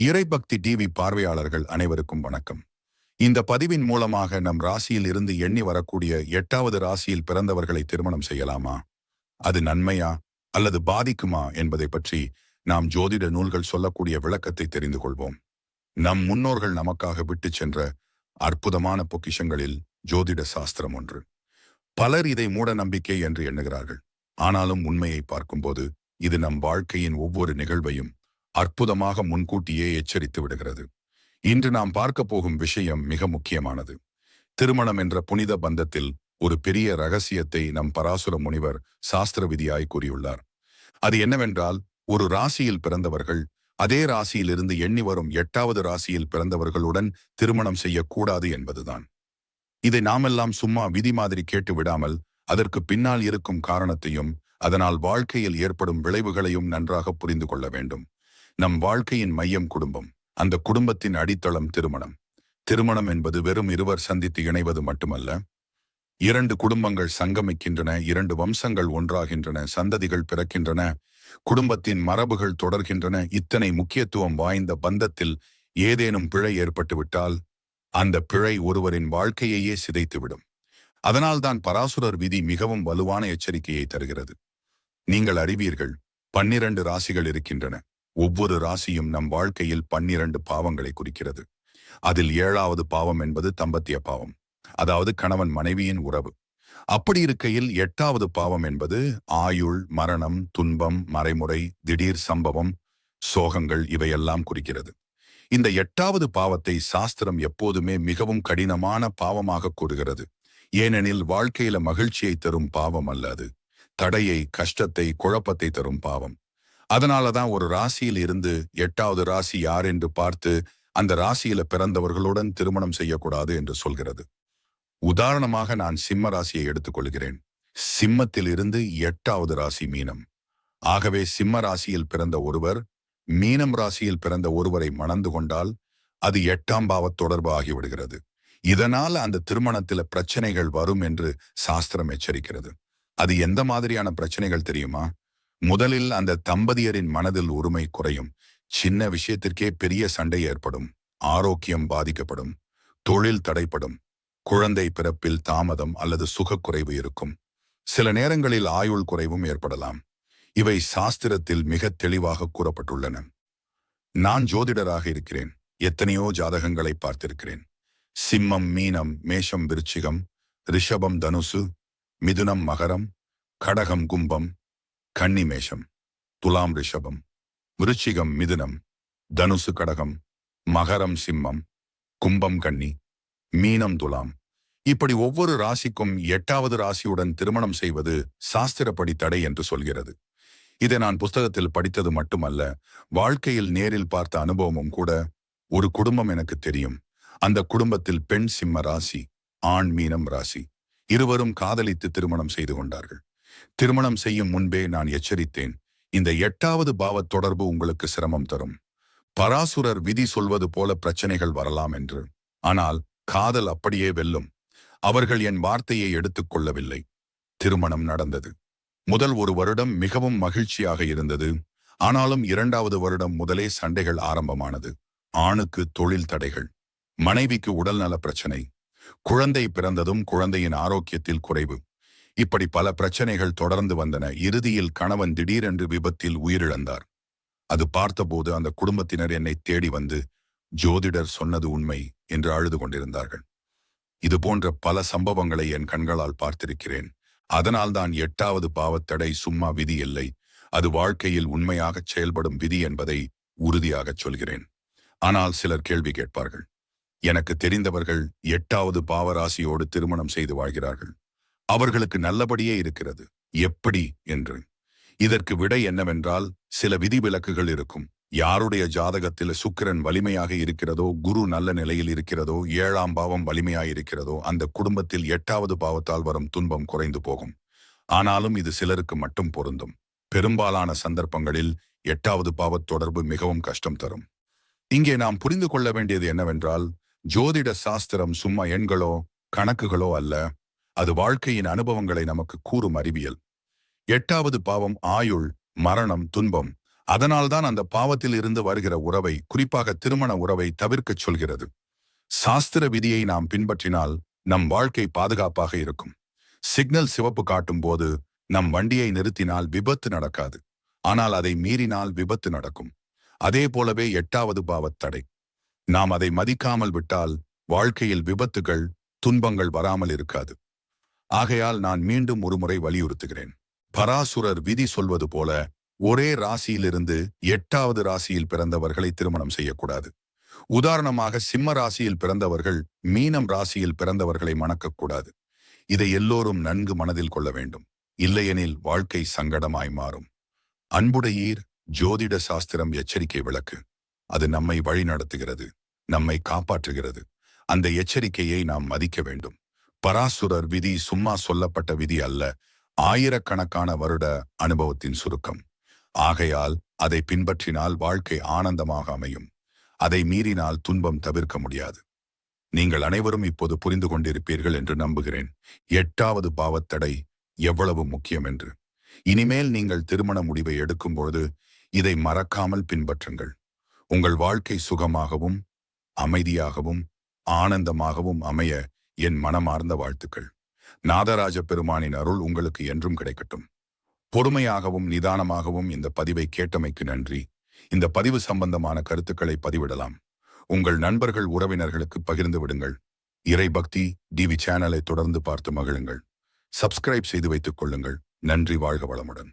இறைபக்தி TV பார்வையாளர்கள் அனைவருக்கும் வணக்கம். இந்த பதிவின் மூலமாக நம் ராசியில் இருந்து எண்ணி வரக்கூடிய 8வது ராசியில் பிறந்தவர்களை திருமணம் செய்யலாமா? அது நன்மையா அல்லது பாதிக்குமா என்பதை பற்றி நாம் ஜோதிட நூல்கள் சொல்லக்கூடிய விளக்கத்தை தெரிந்து கொள்வோம். நம் முன்னோர்கள் நமக்காக விட்டு சென்ற அற்புதமான பொக்கிஷங்களில் ஜோதிட சாஸ்திரம் ஒன்று. பலர் இதை மூட நம்பிக்கை என்று எண்ணுகிறார்கள். ஆனாலும் உண்மையை பார்க்கும்போது இது நம் வாழ்க்கையின் ஒவ்வொரு நிகழ்வையும் அற்புதமாக முன்கூட்டியே எச்சரித்து விடுகிறது. இன்று நாம் பார்க்க போகும் விஷயம் மிக முக்கியமானது. திருமணம் என்ற புனித பந்தத்தில் ஒரு பெரிய ரகசியத்தை நம் பராசுர முனிவர் சாஸ்திர விதியாய் கூறியுள்ளார். அது என்னவென்றால், ஒரு ராசியில் பிறந்தவர்கள் அதே ராசியிலிருந்து எண்ணி வரும் 8வது ராசியில் பிறந்தவர்களுடன் திருமணம் செய்யக்கூடாது என்பதுதான். இதை நாமெல்லாம் சும்மா விதி மாதிரி கேட்டு விடாமல் அதற்கு பின்னால் இருக்கும் காரணத்தையும் அதனால் வாழ்க்கையில் ஏற்படும் விளைவுகளையும் நன்றாக புரிந்து கொள்ள வேண்டும். நம் வாழ்க்கையின் மையம் குடும்பம். அந்த குடும்பத்தின் அடித்தளம் திருமணம். திருமணம் என்பது வெறும் இருவர் சந்தித்து இணைவது மட்டுமல்ல. 2 குடும்பங்கள் சங்கமிக்கின்றன, 2 வம்சங்கள் ஒன்றாகின்றன, சந்ததிகள் பிறக்கின்றன, குடும்பத்தின் மரபுகள் தொடர்கின்றன. இத்தனை முக்கியத்துவம் வாய்ந்த பந்தத்தில் ஏதேனும் பிழை ஏற்பட்டுவிட்டால் அந்த பிழை ஒருவரின் வாழ்க்கையையே சிதைத்துவிடும். அதனால்தான் பராசுரர் விதி மிகவும் வலுவான எச்சரிக்கையை தருகிறது. நீங்கள் அறிவீர்கள், 12 ராசிகள் இருக்கின்றன. ஒவ்வொரு ராசியும் நம் வாழ்க்கையில் 12 பாவங்களை குறிக்கிறது. அதில் 7வது பாவம் என்பது தம்பத்திய பாவம், அதாவது கணவன் மனைவியின் உறவு. அப்படி இருக்கையில் 8வது பாவம் என்பது ஆயுள், மரணம், துன்பம், மறைமுறை, திடீர் சம்பவம், சோகங்கள் இவையெல்லாம் குறிக்கிறது. இந்த 8வது பாவத்தை சாஸ்திரம் எப்போதுமே மிகவும் கடினமான பாவமாக கூறுகிறது. ஏனெனில் வாழ்க்கையில மகிழ்ச்சியை தரும் பாவம் அல்ல அது. தடையை, கஷ்டத்தை, குழப்பத்தை தரும் பாவம். அதனாலதான் ஒரு ராசியில் இருந்து 8வது ராசி யார் என்று பார்த்து அந்த ராசியில பிறந்தவர்களுடன் திருமணம் செய்யக்கூடாது என்று சொல்கிறது. உதாரணமாக நான் சிம்ம ராசியை எடுத்துக்கொள்கிறேன். சிம்மத்தில் இருந்து 8வது ராசி மீனம். ஆகவே சிம்ம ராசியில் பிறந்த ஒருவர் மீனம் ராசியில் பிறந்த ஒருவரை மணந்து கொண்டால் அது 8ஆம் பாவ தொடர்பு ஆகிவிடுகிறது. இதனால் அந்த திருமணத்தில பிரச்சனைகள் வரும் என்று சாஸ்திரம் எச்சரிக்கிறது. அது எந்த மாதிரியான பிரச்சனைகள் தெரியுமா? முதலில் அந்த தம்பதியரின் மனதில் உரிமை குறையும். சின்ன விஷயத்திற்கே பெரிய சண்டை ஏற்படும். ஆரோக்கியம் பாதிக்கப்படும். தொழில் தடைப்படும். குழந்தை பிறப்பில் தாமதம் அல்லது சுகக்குறைவு இருக்கும். சில நேரங்களில் ஆயுள் குறைவும் ஏற்படலாம். இவை சாஸ்திரத்தில் மிக தெளிவாக கூறப்பட்டுள்ளன. நான் ஜோதிடராக இருக்கிறேன். எத்தனையோ ஜாதகங்களை பார்த்திருக்கிறேன். சிம்மம், மீனம், மேஷம், விருச்சிகம், ரிஷபம், தனுசு, மிதுனம், மகரம், கடகம், கும்பம், கன்னி, மேஷம், துலாம், ரிஷபம், விருச்சிகம், மிதுனம், தனுசு, கடகம், மகரம், சிம்மம், கும்பம், கன்னி, மீனம், துலாம். இப்படி ஒவ்வொரு ராசிக்கும் 8வது ராசியுடன் திருமணம் செய்வது சாஸ்திரப்படி தடை என்று சொல்கிறது. இதை நான் புஸ்தகத்தில் படித்தது மட்டுமல்ல, வாழ்க்கையில் நேரில் பார்த்த அனுபவமும் கூட. ஒரு குடும்பம் எனக்கு தெரியும். அந்த குடும்பத்தில் பெண் சிம்ம ராசி, ஆண் மீனம் ராசி. இருவரும் காதலித்து திருமணம் செய்து கொண்டார்கள். திருமணம் செய்யும் முன்பே நான் எச்சரித்தேன், இந்த 8வது பாவ தொடர்பு உங்களுக்கு சிரமம் தரும். பராசுரர் விதி சொல்வது போல பிரச்சனைகள் வரலாம் என்று. ஆனால் காதல் அப்படியே வெல்லும். அவர்கள் என் வார்த்தையை எடுத்துக்கொள்ளவில்லை. திருமணம் நடந்தது. முதல் 1 வருடம் மிகவும் மகிழ்ச்சியாக இருந்தது. ஆனாலும் 2வது வருடம் முதலே சண்டைகள் ஆரம்பமானது. ஆணுக்கு தொழில் தடைகள், மனைவிக்கு உடல்நல பிரச்சனை, குழந்தை பிறந்ததும் குழந்தையின் ஆரோக்கியத்தில் குறைவு. இப்படி பல பிரச்சனைகள் தொடர்ந்து வந்தன. இறுதியில் கணவன் திடீரென்று விபத்தில் உயிரிழந்தார். அது பார்த்தபோது அந்த குடும்பத்தினர் என்னை தேடி வந்து, ஜோதிடர் சொன்னது உண்மை என்று அழுது கொண்டிருந்தார்கள். இது போன்ற பல சம்பவங்களை என் கண்களால் பார்த்திருக்கிறேன். அதனால்தான் 8வது பாவத்தடை சும்மா விதி இல்லை, அது வாழ்க்கையில் உண்மையாக செயல்படும் விதி என்பதை உறுதியாகச் சொல்கிறேன். ஆனால் சிலர் கேள்வி கேட்பார்கள். எனக்கு தெரிந்தவர்கள் 8வது பாவராசியோடு திருமணம் செய்து வாழ்கிறார்கள். அவர்களுக்கு நல்லபடியே இருக்கிறது, எப்படி என்று. இதற்கு விடை என்னவென்றால், சில விதிவிலக்குகள் இருக்கும். யாருடைய ஜாதகத்தில் சுக்கிரன் வலிமையாக இருக்கிறதோ, குரு நல்ல நிலையில் இருக்கிறதோ, 7ஆம் பாவம் வலிமையாக இருக்கிறதோ, அந்த குடும்பத்தில் 8வது பாவத்தால் வரும் துன்பம் குறைந்து போகும். ஆனாலும் இது சிலருக்கு மட்டும் பொருந்தும். பெரும்பாலான சந்தர்ப்பங்களில் 8வது பாவத் தொடர்பு மிகவும் கஷ்டம் தரும். இங்கே நாம் புரிந்து கொள்ள வேண்டியது என்னவென்றால், ஜோதிட சாஸ்திரம் சும்மா எண்களோ கணக்குகளோ அல்ல. அது வாழ்க்கையின் அனுபவங்களை நமக்கு கூறும் அறிவியல். 8வது பாவம் ஆயுள், மரணம், துன்பம். அதனால்தான் அந்த பாவத்தில் இருந்து வருகிற உறவை, குறிப்பாக திருமண உறவை தவிர்க்கச் சொல்கிறது. சாஸ்திர விதியை நாம் பின்பற்றினால் நம் வாழ்க்கை பாதுகாப்பாக இருக்கும். சிக்னல் சிவப்பு காட்டும் போது நம் வண்டியை நிறுத்தினால் விபத்து நடக்காது. ஆனால் அதை மீறினால் விபத்து நடக்கும். அதே போலவே 8வது பாவத் தடை. நாம் அதை மதிக்காமல் விட்டால் வாழ்க்கையில் விபத்துகள், துன்பங்கள் வராமல் இருக்காது. ஆகையால் நான் மீண்டும் ஒருமுறை வலியுறுத்துகிறேன். பராசுரர் விதி சொல்வது போல ஒரே ராசியிலிருந்து 8வது ராசியில் பிறந்தவர்களை திருமணம் செய்யக்கூடாது. உதாரணமாக சிம்ம ராசியில் பிறந்தவர்கள் மீனம் ராசியில் பிறந்தவர்களை மணக்கக்கூடாது. இதை எல்லோரும் நன்கு மனதில் கொள்ள வேண்டும். இல்லையெனில் வாழ்க்கை சங்கடமாய் மாறும். அன்புடையீர் ஜோதிட சாஸ்திரம் எச்சரிக்கை விளக்கு. அது நம்மை வழிநடத்துகிறது, நம்மை காப்பாற்றுகிறது. அந்த எச்சரிக்கையை நாம் மதிக்க வேண்டும். பராசுரர் விதி சும்மா சொல்லப்பட்ட விதி அல்ல, ஆயிரக்கணக்கான வருட அனுபவத்தின் சுருக்கம். ஆகையால் அதை பின்பற்றினால் வாழ்க்கை ஆனந்தமாக அமையும். அதை மீறினால் துன்பம் தவிர்க்க முடியாது. நீங்கள் அனைவரும் இப்போது புரிந்து கொண்டிருப்பீர்கள் என்று நம்புகிறேன். 8வது பாவத்தடை எவ்வளவு முக்கியம் என்று. இனிமேல் நீங்கள் திருமண முடிவை எடுக்கும் பொழுது இதை மறக்காமல் பின்பற்றுங்கள். உங்கள் வாழ்க்கை சுகமாகவும் அமைதியாகவும் ஆனந்தமாகவும் அமைய என் மனமார்ந்த வாழ்த்துக்கள். நாதராஜ பெருமானின் அருள் உங்களுக்கு என்றும் கிடைக்கட்டும். பொறுமையாகவும் நிதானமாகவும் இந்த பதிவை கேட்டமைக்கு நன்றி. இந்த பதிவு சம்பந்தமான கருத்துக்களை பதிவிடலாம். உங்கள் நண்பர்கள், உறவினர்களுக்கு பகிர்ந்து விடுங்கள். இறைபக்தி டிவி சேனலை தொடர்ந்து பார்த்து மகிழுங்கள். சப்ஸ்கிரைப் செய்து வைத்துக் கொள்ளுங்கள். நன்றி. வாழ்க வளமுடன்.